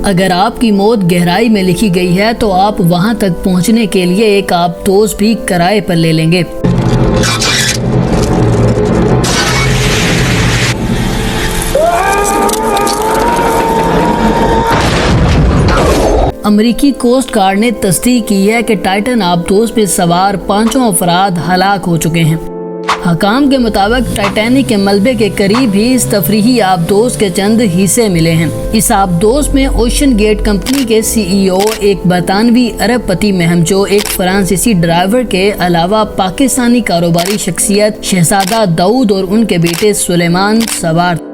اگر آپ کی موت گہرائی میں لکھی گئی ہے تو آپ وہاں تک پہنچنے کے لیے ایک آبدوز بھی کرائے پر لے لیں گے۔ امریکی کوسٹ گارڈ نے تصدیق کی ہے کہ ٹائٹن آبدوز پہ سوار 5 افراد ہلاک ہو چکے ہیں۔ حکام کے مطابق ٹائٹینک کے ملبے کے قریب ہی اس تفریحی آبدوز کے چند حصے ملے ہیں۔ اس آبدوز میں اوشن گیٹ کمپنی کے CEO، ایک برطانوی ارب پتی مہمجو، ایک فرانسیسی ڈرائیور کے علاوہ پاکستانی کاروباری شخصیت شہزادہ داؤد اور ان کے بیٹے سلیمان سوار۔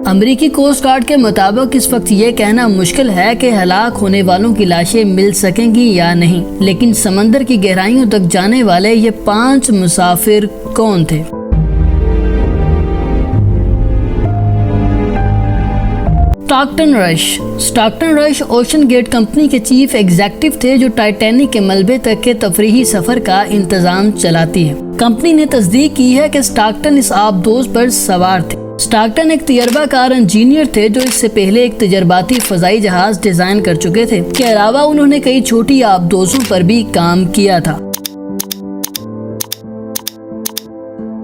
امریکی کوسٹ گارڈ کے مطابق اس وقت یہ کہنا مشکل ہے کہ ہلاک ہونے والوں کی لاشیں مل سکیں گی یا نہیں، لیکن سمندر کی گہرائیوں تک جانے والے یہ 5 مسافر کون تھے؟ اسٹاکٹن رش اوشن گیٹ کمپنی کے چیف ایگزیکٹو تھے جو ٹائٹینک کے ملبے تک کے تفریحی سفر کا انتظام چلاتی ہے۔ کمپنی نے تصدیق کی ہے کہ اسٹاکٹن اس آبدوز پر سوار تھے۔ اسٹاکٹن ایک تجربہ کار انجینئر تھے جو اس سے پہلے ایک تجرباتی فضائی جہاز ڈیزائن کر چکے تھے۔ اس کے علاوہ انہوں نے کئی چھوٹی آبدوزوں پر بھی کام کیا تھا۔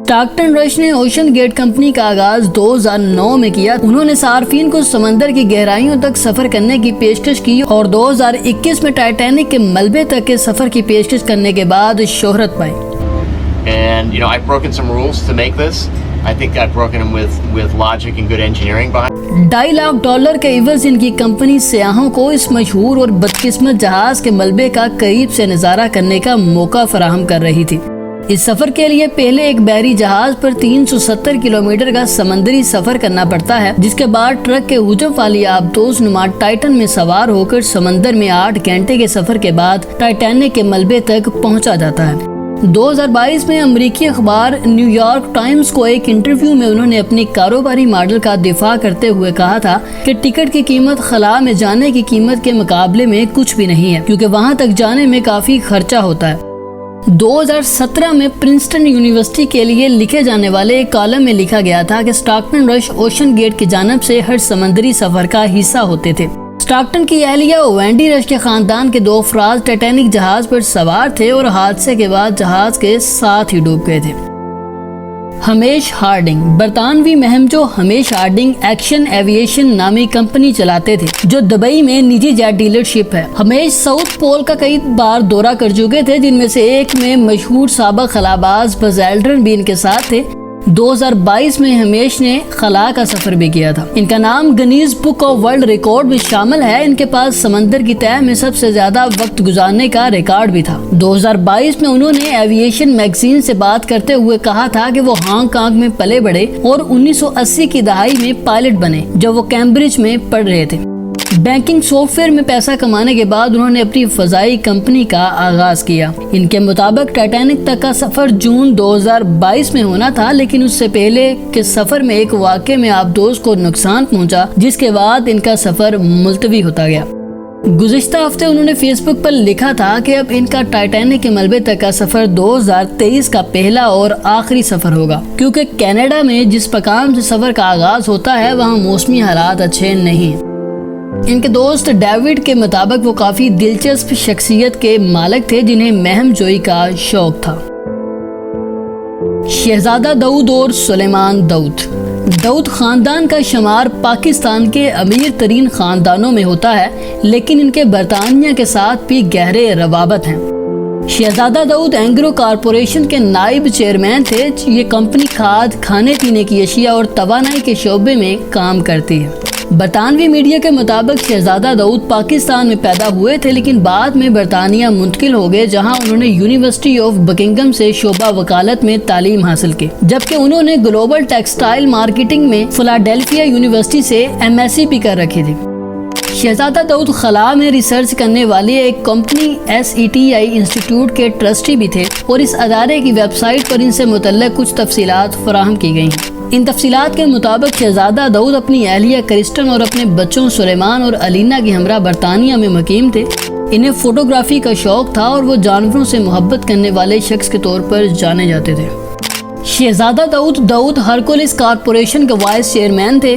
اسٹاکٹن رش نے اوشن گیٹ کمپنی کا آغاز 2009 میں کیا۔ انہوں نے صارفین کو سمندر کی گہرائیوں تک سفر کرنے کی پیشکش کی اور 2021 میں ٹائٹینک کے ملبے تک کے سفر کی پیشکش کرنے کے بعد شہرت پائی۔ And I've broken some rules to make this. I think I've broken them with logic and good engineering behind. $2.5 lakh کے عوض ان کی کمپنی سیاحوں کو اس مشہور اور بدقسمت جہاز کے ملبے کا قریب سے نظارہ کرنے کا موقع فراہم کر رہی تھی۔ اس سفر کے لیے پہلے ایک بحری جہاز پر 370 کلومیٹر کا سمندری سفر کرنا پڑتا ہے، جس کے بعد ٹرک کے حجم والی آبدوز نما ٹائٹن میں سوار ہو کر سمندر میں 8 گھنٹے کے سفر کے بعد ٹائٹینک کے ملبے تک پہنچا جاتا ہے۔ 2022 میں امریکی اخبار نیو یارک ٹائمز کو ایک انٹرویو میں انہوں نے اپنی کاروباری ماڈل کا دفاع کرتے ہوئے کہا تھا کہ ٹکٹ کی قیمت خلا میں جانے کی قیمت کے مقابلے میں کچھ بھی نہیں ہے، کیونکہ وہاں تک جانے میں کافی خرچہ ہوتا ہے۔ 2017 میں پرنسٹن یونیورسٹی کے لیے لکھے جانے والے ایک کالم میں لکھا گیا تھا کہ اسٹاکٹن رش اوشن گیٹ کی جانب سے ہر سمندری سفر کا حصہ ہوتے تھے۔ اسٹاکٹن کی اہلیہ وینڈی رش کے خاندان کے 2 افراد ٹائٹینک جہاز پر سوار تھے اور حادثے کے بعد جہاز کے ساتھ ہی ڈوب گئے تھے۔ ہمیش ہارڈنگ، برطانوی مہمجو ہمیش ہارڈنگ ایکشن ایویشن نامی کمپنی چلاتے تھے جو دبئی میں نجی جیٹ ڈیلرشپ ہے۔ ہمیش ساؤتھ پول کا کئی بار دورہ کر چکے تھے، جن میں سے ایک میں مشہور سابق خلاباز بز ایلڈرن بھی ان کے ساتھ تھے۔ 2022 میں ہمیش نے خلا کا سفر بھی کیا تھا۔ ان کا نام Guinness book of world record میں شامل ہے۔ ان کے پاس سمندر کی تہہ میں سب سے زیادہ وقت گزارنے کا ریکارڈ بھی تھا۔ 2022 میں انہوں نے ایویشن میگزین سے بات کرتے ہوئے کہا تھا کہ وہ ہانگ کانگ میں پلے بڑھے اور 1980 کی دہائی میں پائلٹ بنے جب وہ کیمبرج میں پڑھ رہے تھے۔ بینکنگ سافٹ ویئر میں پیسہ کمانے کے بعد انہوں نے اپنی فضائی کمپنی کا آغاز کیا۔ ان کے مطابق ٹائٹینک تک کا سفر جون 2022 میں ہونا تھا، لیکن اس سے پہلے کہ سفر میں ایک واقعے میں آبدوز کو نقصان پہنچا، جس کے بعد ان کا سفر ملتوی ہوتا گیا۔ گزشتہ ہفتے انہوں نے فیس بک پر لکھا تھا کہ اب ان کا ٹائٹینک کے ملبے تک کا سفر 2023 کا پہلا اور آخری سفر ہوگا، کیونکہ کینیڈا میں جس مقام سے سفر کا آغاز ہوتا ہے وہاں موسمی حالات اچھے نہیں۔ ان کے دوست ڈیوڈ کے مطابق وہ کافی دلچسپ شخصیت کے مالک تھے جنہیں مہم جوئی کا شوق تھا۔ شہزادہ داؤد اور سلیمان داؤد خاندان کا شمار پاکستان کے امیر ترین خاندانوں میں ہوتا ہے، لیکن ان کے برطانیہ کے ساتھ بھی گہرے روابط ہیں۔ شہزادہ داؤد اینگرو کارپوریشن کے نائب چیئرمین تھے۔ یہ کمپنی کھاد، کھانے پینے کی اشیاء اور توانائی کے شعبے میں کام کرتی ہے۔ برطانوی میڈیا کے مطابق شہزادہ داؤد پاکستان میں پیدا ہوئے تھے، لیکن بعد میں برطانیہ منتقل ہو گئے، جہاں انہوں نے یونیورسٹی آف بکنگھم سے شعبہ وکالت میں تعلیم حاصل کی، جبکہ انہوں نے گلوبل ٹیکسٹائل مارکیٹنگ میں فلاڈیلفیا یونیورسٹی سے MSc بھی کر رکھی تھی۔ شہزادہ داؤد خلا میں ریسرچ کرنے والی ایک کمپنی SETI انسٹیٹیوٹ کے ٹرسٹی بھی تھے، اور اس ادارے کی ویب سائٹ پر ان سے متعلق کچھ تفصیلات فراہم کی گئی ہیں۔ ان تفصیلات کے مطابق شہزادہ داؤد اپنی اہلیہ کرسٹن اور اپنے بچوں سلیمان اور الینا کی ہمراہ برطانیہ میں مقیم تھے۔ انہیں فوٹوگرافی کا شوق تھا اور وہ جانوروں سے محبت کرنے والے شخص کے طور پر جانے جاتے تھے۔ شہزادہ داؤد ہرکولس کارپوریشن کے وائس چیئرمین تھے۔